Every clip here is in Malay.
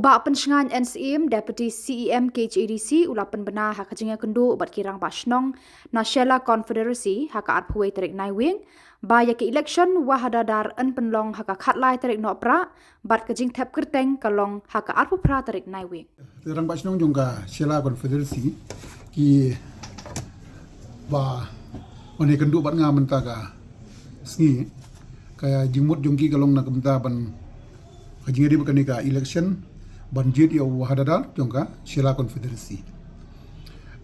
Ba pensengan NCM Deputy CEM KHADC ulapan benar hak jengya kendu bat kirang basnong Nasional Confederacy hak arphuai terik naiwing ba ya ke election wahadadar en penlong hak khatlai terik nopra bat kejing thep kerteng kalong hak arphu pra terik naiwing. Terang basnong jongka Nasional Confederacy ki ba one kendu bat nga mentaga sngi kaya jingmut jongki kalong na kemta ban kajing di bakanika election banjir ya wahadadar jongka Nasional Confederacy.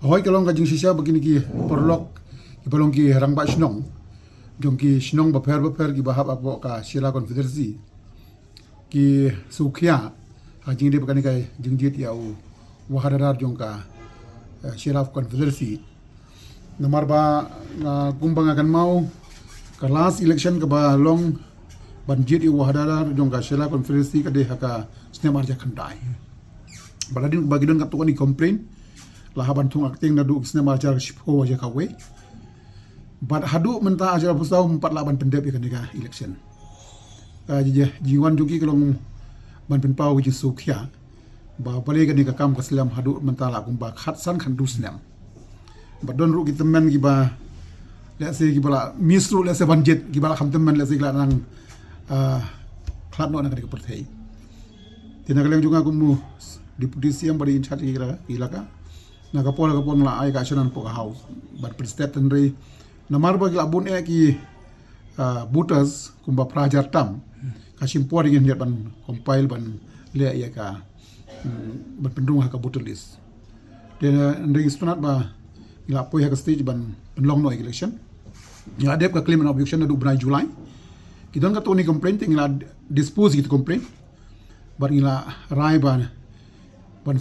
Ahoy kalong kajing sisya begini ki perlok ki balong ki rang basnong jongki snong baper ki bahap apo ka Nasional Confederacy ki sukhya kajing di bakanika jingjit ya wahadadar jongka Nasional Confederacy. Nomor ba kumbang akan mau ke last election ke ba long banjir iwa hadar jongka Nasional Confederacy kade haka snem arja khandai baladin bagi don katukon ni complain lah haban tung akting na du snem arja shipho aja kawe bad hadu menta aja pusau 48 pendep ikan nika election jiwan juki kelong ban penpau ji sukhya ba bale kan nika kam kaslam hadu menta la kumba khatsan khandu snem badon ru kitemen ki ba let's say ki bala misru let's say banjit ki bala khamtemen let's say la nang klat no nak perthai tina kaleng juga kumu deputy CM bari in charge ilaka na kapol la ai ka chanan po house but prestet tenri namar ba labun e ki butas kumba prajar tam kasim por ingin lihat ban compile ban le ya ka ban pendung ka butulis dia ndeng spanat ba ila po ya ka stage ban long no election ya dep ka claim an objection na du bnai July kidon ka toni complaint ingla dispose git complaint bar ingla rai ban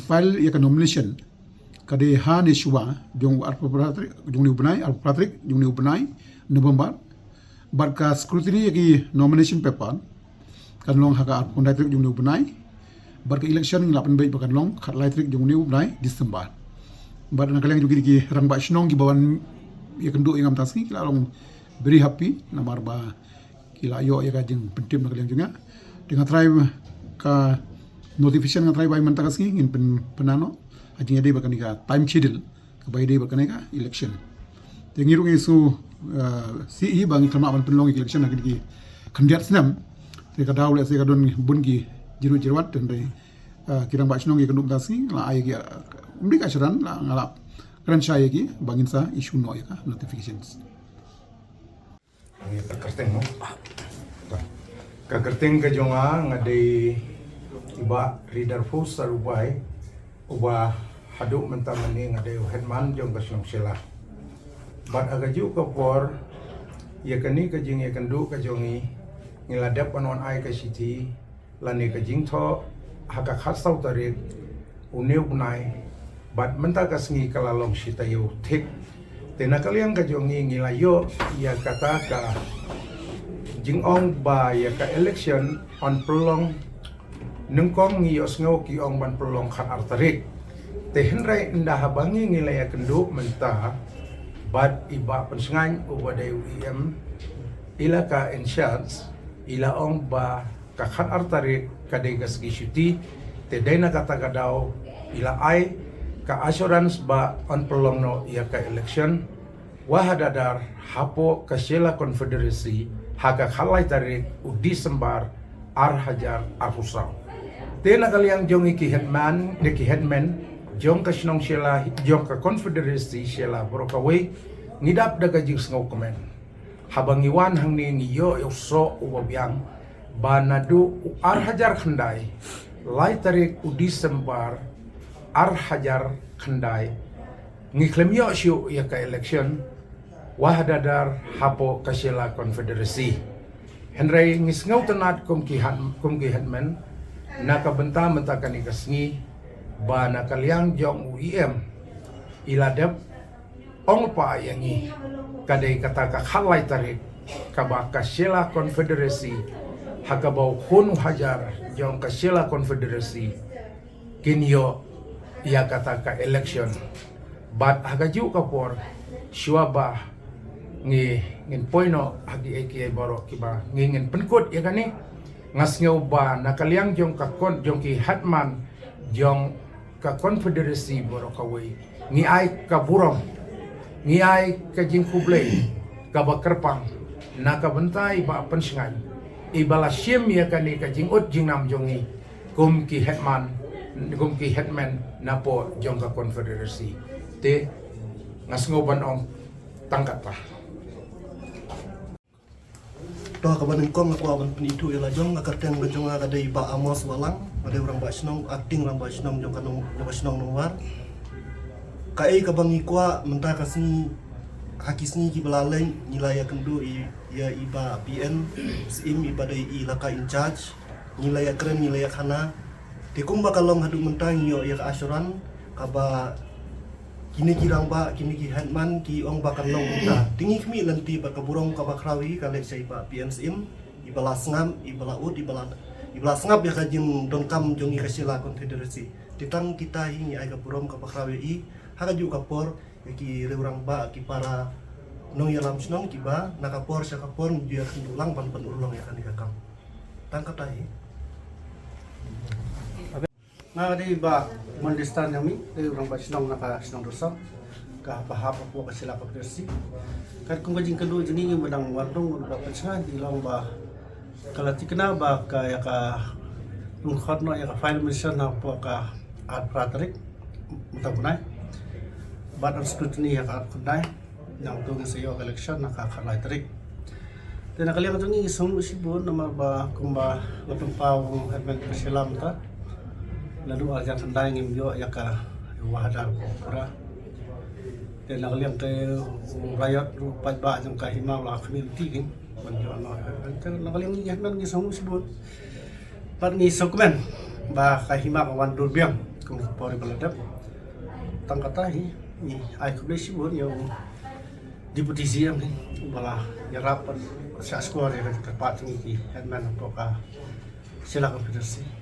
file ya ka nomination kade ha ne shuwa jong arpapratrik jong ni ubnai arpapratrik jong ni ubnai November bar ka scrutiny ki nomination paper kan long ha ka arpapratrik jong ni ubnai bar ka election ingla pan bai bakan long khatlai trik jong ni ubnai December bar na kaleng jugi ki rang ba shnong ki bawan ya kendu ingam tasni kila long very happy namar ba kila yo ya kajing pentim nak juga dengan try ka notification nga try by mantakas ngin penano ajing ade bakan ka time schedule ka by day bakan ka election tengiru isu CE bang kama ban penlong election nak ki kandiat senam te ka daw le se ka don bun ki jiru-jiruat dan dai kirang ba snong ki kandum tasni la ay ki umdi ka sharan la ngala kran shay ki bangin sa issue no ya ka notifications kerteng no ka kerteng ka jonga ngade iba reader force sarubai uba hadu mentamani ngade headman jong ka slong sela bat aga ju ka por ya kani ka jing ya kandu ka jongi ngiladap anon ai ka city lani ka jing tho haka khasau tarik uneu bunai bat menta ka sngi kala long sita yo thik tena kalian ka jongi ngilayo ya kata ka jingong ba ya ka election on pelong nengkong ngiyos ngau ki ong ban pelong khat artarik te henrai nda habangi ngilaya kendu menta bad iba pensengan ubadai UEM ila ka insurance ila ong ba ka khat artarik kadai gasgi syuti te dena kata kadau ila ai ka assurance ba on pelong no ia ka election wahadadar hapo ka Nasional Confederacy haka khalai tarik u Desember hajar afusau tena kaliang jongi ki headman de ki headman jong ka snong Nasional jong ka Confederacy Nasional brokaway ngidap daga jing ngau komen habangiwan hang ni ngiyo so ubabyang banadu hajar khandai lai tarik u Desember hajar khandai ngiklem yo syu ya ka election wahadadar hapo ka Nasional Confederacy henry ngisngau tenat kum ki headman nakabenta mentakan ikasngi ba nakaliang jong UEM iladap ong pa yangi kadai kata ka khalai tarik ka ba ka Nasional Confederacy hakabau hunu hajar jong ka Nasional Confederacy kinyo ia kata ka election bat hagaju kapor syuaba ngin poino hagi eki baro kiba ngin penkut ya kani ngas ngau ba nakaliang jong ka kon jong ki hatman jong ka konfederasi borokawai ngi ai ka burom ngi ai ka jingkublei ka bakerpang na ka bentai ba pensingai ibala syem ya kani ka jingot jingnam jongi kum ki hetman napo jong ka konfederasi te ngasngoban ong tangkat pa Toh kaban kong aku awan penitu ialah jong akan bejong ada iba amos walang ada orang basnong acting orang basnong jong kanong basnong nuar kai kabang ikwa mentah kasni hakisni ki belaleng nilai kendu ya iba PN sim iba dai i laka in charge nilai keren nilai khana tikum bakalong hadu mentang yo ya asuran kaba kini kirang ba kini ki headman ki ong bakal long kita tingi kmi lanti bakaburong kabakrawi kale sai ba PNSM ibala sngam ibala ud ibala sngap ya kajim dongkam jongi kasila konfederasi titang kita hingi ai kaburong kabakrawi i haka ju kapor ki reurang ba ki para nong yalam snong ki ba nakapor sa kapor dia kendulang pan urlong ya kan ikakam tangkatai Nga di ba mandistan kami dari orang Basnong naka Senong Rosok ka pahap po ka sila pagdersi kan kung kajing kedua jeni yung badang warung udah pensah di lang ba kalati kena ba ka ya ka lungkot no ya ka file mission na po ka at praterik matapunay but ang scrutiny ya ka at kunay nang tungan sa iyo election nakakalay tarik dan nakaliang ito ng isang usibon na ba kung ba lapang pawang admin pasilam ta lalu aja tendang imjo ya ka wahadar ko pura dan nakaliang kay rakyat rupat ba jang kahima la community kin manjo no kan nakaliang ni nan ni samu sibut par ni sokmen ba kahima ka wan durbiang kung pori baladap tangkatahi ni ai ko sibut yo deputy siam bala yarapan sa squad ya ka pat ni headman ko ka sila konfederasi